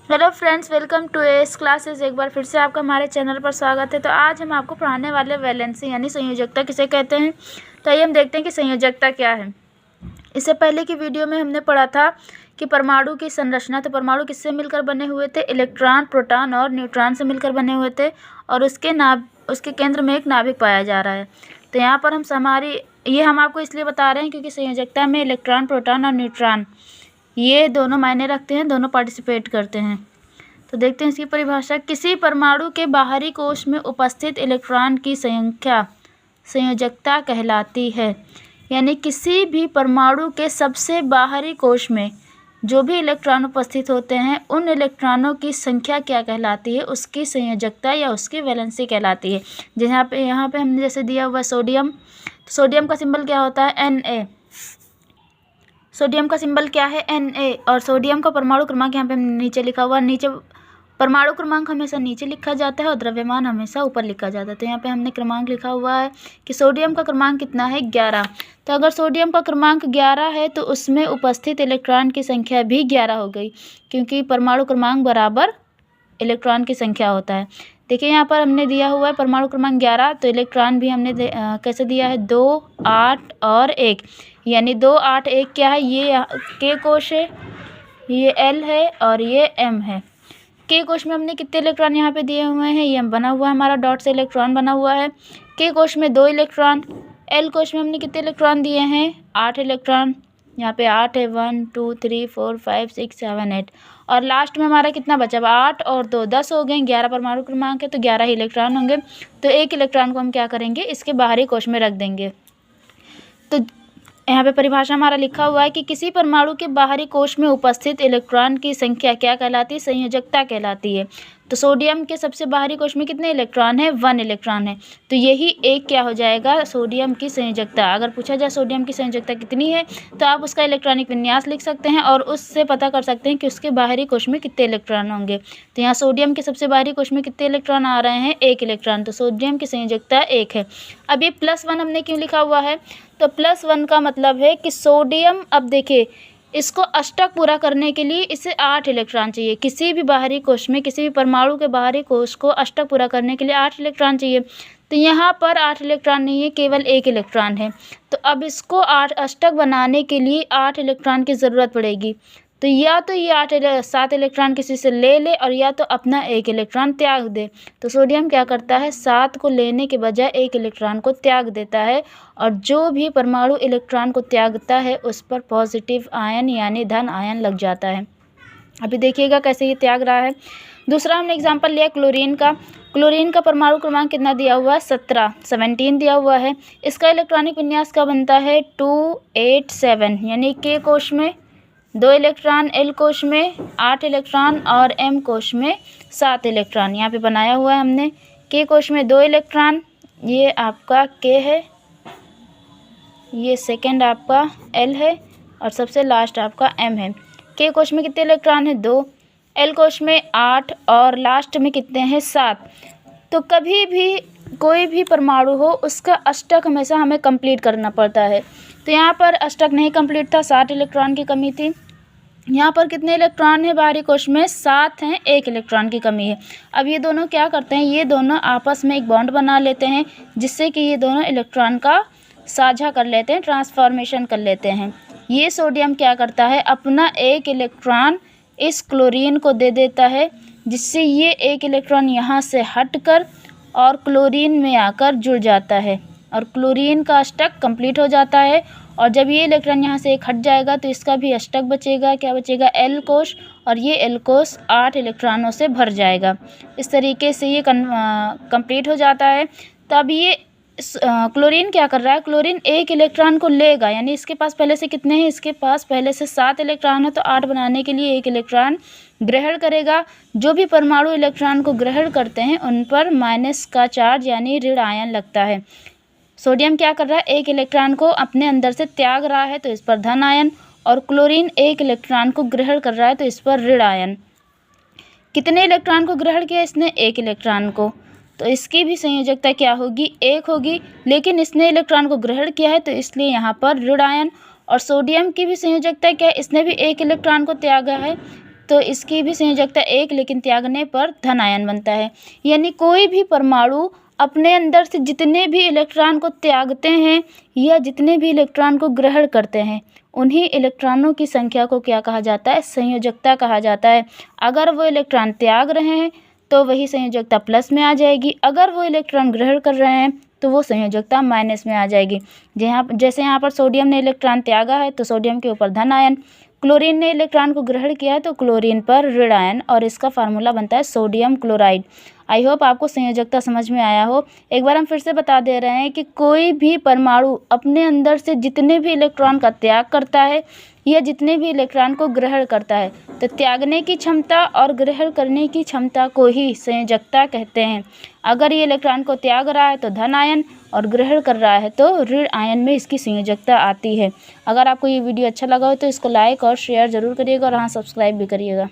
Hello friends, welcome to S classes. एक बार फिर से आपका हमारे चैनल पर स्वागत है। तो आज हम आपको पढ़ाने वाले वैलेंसी यानी संयोजकता किसे कहते हैं। तो आइए हम देखते हैं कि संयोजकता क्या है। इससे पहले की वीडियो में हमने पढ़ा था कि परमाणु की संरचना। तो परमाणु किससे मिलकर बने हुए थे? इलेक्ट्रॉन, प्रोटॉन और न्यूट्रॉन से मिलकर बने हुए थे और उसके केंद्र में एक नाभिक पाया जा रहा है। तो यहाँ पर हम आपको इसलिए बता रहे हैं क्योंकि संयोजकता में इलेक्ट्रॉन, प्रोटॉन और न्यूट्रॉन ये दोनों मायने रखते हैं, दोनों पार्टिसिपेट करते हैं। तो देखते हैं इसकी परिभाषा। किसी परमाणु के बाहरी कोश में उपस्थित इलेक्ट्रॉन की संख्या संयोजकता कहलाती है। यानी किसी भी परमाणु के सबसे बाहरी कोश में जो भी इलेक्ट्रॉन उपस्थित होते हैं उन इलेक्ट्रॉनों की संख्या क्या कहलाती है? उसकी संयोजकता या उसकी वैलेंसी कहलाती है। यहाँ पे हमने जैसे दिया हुआ सोडियम। तो सोडियम का सिंबल क्या होता है? Na। सोडियम का सिंबल क्या है? Na। और सोडियम का परमाणु क्रमांक यहाँ पे नीचे लिखा हुआ। नीचे परमाणु क्रमांक हमेशा नीचे लिखा जाता है और द्रव्यमान हमेशा ऊपर लिखा जाता है। तो यहाँ पे हमने क्रमांक लिखा हुआ है कि सोडियम का क्रमांक कितना है? 11। तो अगर सोडियम का क्रमांक 11 है तो उसमें उपस्थित इलेक्ट्रॉन की संख्या भी 11 हो गई, क्योंकि परमाणु क्रमांक बराबर इलेक्ट्रॉन की संख्या होता है। देखिए यहाँ पर हमने दिया हुआ है परमाणु क्रमांक 11। तो इलेक्ट्रॉन भी हमने कैसे दिया है? 2, 8 और 1। यानी 2, 8, 1 क्या है? ये के कोश है, ये एल है और ये एम है। के कोश में हमने कितने इलेक्ट्रॉन यहाँ पे दिए हुए हैं? ये बना हुआ है हमारा डॉट से इलेक्ट्रॉन बना हुआ है। के कोश में 2 इलेक्ट्रॉन। एल कोश में हमने कितने इलेक्ट्रॉन दिए हैं? 8 इलेक्ट्रॉन। यहाँ पे 8 है। 1 2 3 4 5 6 7 8। और लास्ट में हमारा कितना बचा? 8 और 2 10 हो गए। 11 परमाणु क्रमांक है तो 11 ही इलेक्ट्रॉन होंगे। तो एक इलेक्ट्रॉन को हम क्या करेंगे? इसके बाहरी कोश में रख देंगे। तो यहाँ पे परिभाषा हमारा लिखा हुआ है कि किसी परमाणु के बाहरी कोश में उपस्थित इलेक्ट्रॉन की संख्या क्या कहलाती है? संयोजकता कहलाती है। तो सोडियम के सबसे बाहरी कोश में कितने इलेक्ट्रॉन है? 1 इलेक्ट्रॉन है। तो यही एक क्या हो जाएगा? सोडियम की संयोजकता। अगर पूछा जाए सोडियम की संयोजकता कितनी है तो आप उसका इलेक्ट्रॉनिक विन्यास लिख सकते हैं और उससे पता कर सकते हैं कि उसके बाहरी कोश में कितने इलेक्ट्रॉन होंगे। तो यहाँ सोडियम के सबसे बाहरी कोश में कितने इलेक्ट्रॉन आ रहे हैं? 1 इलेक्ट्रॉन। तो सोडियम की संयोजकता 1 है। अब ये +1 हमने क्यों लिखा हुआ है? तो +1 का मतलब है कि सोडियम, अब देखिए इसको अष्टक पूरा करने के लिए इसे 8 इलेक्ट्रॉन चाहिए। किसी भी बाहरी कोश में, किसी भी परमाणु के बाहरी कोश को अष्टक पूरा करने के लिए 8 इलेक्ट्रॉन चाहिए। तो यहाँ पर 8 इलेक्ट्रॉन नहीं है, केवल 1 इलेक्ट्रॉन है। तो अब इसको 8 अष्टक बनाने के लिए 8 इलेक्ट्रॉन की ज़रूरत पड़ेगी। तो या तो ये 7 इलेक्ट्रॉन किसी से ले ले और या तो अपना 1 इलेक्ट्रॉन त्याग दे। तो सोडियम क्या करता है? 7 को लेने के बजाय 1 इलेक्ट्रॉन को त्याग देता है और जो भी परमाणु इलेक्ट्रॉन को त्यागता है उस पर पॉजिटिव आयन यानी धन आयन लग जाता है। अभी देखिएगा कैसे ये त्याग रहा है। दूसरा हमने एग्जाम्पल लिया क्लोरीन का। क्लोरीन का परमाणु क्रमांक कितना दिया हुआ है? 17 दिया हुआ है। इसका इलेक्ट्रॉनिक विन्यास का बनता है 2 8 7। यानी के कोश में 2 इलेक्ट्रॉन, एल कोश में 8 इलेक्ट्रॉन और एम कोश में 7 इलेक्ट्रॉन। यहाँ पे बनाया हुआ है हमने। के कोश में 2 इलेक्ट्रॉन, ये आपका के है, ये सेकंड आपका एल है और सबसे लास्ट आपका एम है। के कोश में कितने इलेक्ट्रॉन है? 2। एल कोश में 8 और लास्ट में कितने हैं? 7। तो कभी भी कोई भी परमाणु हो उसका अष्टक हमेशा हमें कंप्लीट करना पड़ता है। तो यहाँ पर अष्टक नहीं कंप्लीट था, 7 इलेक्ट्रॉन की कमी थी। यहाँ पर कितने इलेक्ट्रॉन है बाहरी कोश में? 7 हैं, 1 इलेक्ट्रॉन की कमी है। अब ये दोनों क्या करते हैं? ये दोनों आपस में एक बॉन्ड बना लेते हैं जिससे कि ये दोनों इलेक्ट्रॉन का साझा कर लेते हैं, ट्रांसफॉर्मेशन कर लेते हैं। ये सोडियम क्या करता है? अपना 1 इलेक्ट्रॉन इस क्लोरीन को दे देता है जिससे ये 1 इलेक्ट्रॉन यहाँ से हटकर और क्लोरीन में आकर जुड़ जाता है और क्लोरीन का अष्टक कंप्लीट हो जाता है। और जब ये इलेक्ट्रॉन यहाँ से एक हट जाएगा तो इसका भी अष्टक बचेगा। क्या बचेगा? एल कोश। और ये एल कोश 8 इलेक्ट्रॉनों से भर जाएगा। इस तरीके से ये कंप्लीट हो जाता है। तब ये क्लोरीन क्या कर रहा है? क्लोरीन 1 इलेक्ट्रॉन को लेगा, यानी इसके पास पहले से कितने हैं? इसके पास पहले से 7 इलेक्ट्रॉन है तो 8 बनाने के लिए 1 इलेक्ट्रॉन ग्रहण करेगा। जो भी परमाणु इलेक्ट्रॉन को ग्रहण करते हैं उन पर माइनस का चार्ज यानी ऋण आयन लगता है। सोडियम क्या कर रहा है? 1 इलेक्ट्रॉन को अपने अंदर से त्याग रहा है तो इस पर धन आयन, और क्लोरीन 1 इलेक्ट्रॉन को ग्रहण कर रहा है तो इस पर ऋण आयन। कितने इलेक्ट्रॉन को ग्रहण किया इसने? 1 इलेक्ट्रॉन को। तो इसकी भी संयोजकता क्या होगी? 1 होगी। लेकिन इसने इलेक्ट्रॉन को ग्रहण किया है तो इसलिए यहाँ पर ऋण आयन। और सोडियम की भी संयोजकता क्या है? इसने भी 1 इलेक्ट्रॉन को त्यागा है तो इसकी भी संयोजकता 1, लेकिन त्यागने पर धन आयन बनता है। यानी कोई भी परमाणु अपने अंदर से जितने भी इलेक्ट्रॉन को त्यागते हैं या जितने भी इलेक्ट्रॉन को ग्रहण करते हैं, उन्हीं इलेक्ट्रॉनों की संख्या को क्या कहा जाता है? संयोजकता कहा जाता है। अगर वो इलेक्ट्रॉन त्याग रहे हैं तो वही संयोजकता प्लस में आ जाएगी, अगर वो इलेक्ट्रॉन ग्रहण कर रहे हैं तो वो संयोजकता माइनस में आ जाएगी। जैसे यहाँ पर सोडियम ने इलेक्ट्रॉन त्यागा है तो सोडियम के ऊपर धन आयन, क्लोरीन ने इलेक्ट्रॉन को ग्रहण किया है तो क्लोरीन पर ऋण आयन, और इसका फार्मूला बनता है सोडियम क्लोराइड। आई होप आपको संयोजकता समझ में आया हो। एक बार हम फिर से बता दे रहे हैं कि कोई भी परमाणु अपने अंदर से जितने भी इलेक्ट्रॉन का त्याग करता है या जितने भी इलेक्ट्रॉन को ग्रहण करता है, तो त्यागने की क्षमता और ग्रहण करने की क्षमता को ही संयोजकता कहते हैं। अगर ये इलेक्ट्रॉन को त्याग रहा है तो धन आयन और ग्रहण कर रहा है तो ऋण आयन में इसकी संयोजकता आती है। अगर आपको ये वीडियो अच्छा लगा हो तो इसको लाइक और शेयर ज़रूर करिएगा और हाँ, सब्सक्राइब भी करिएगा।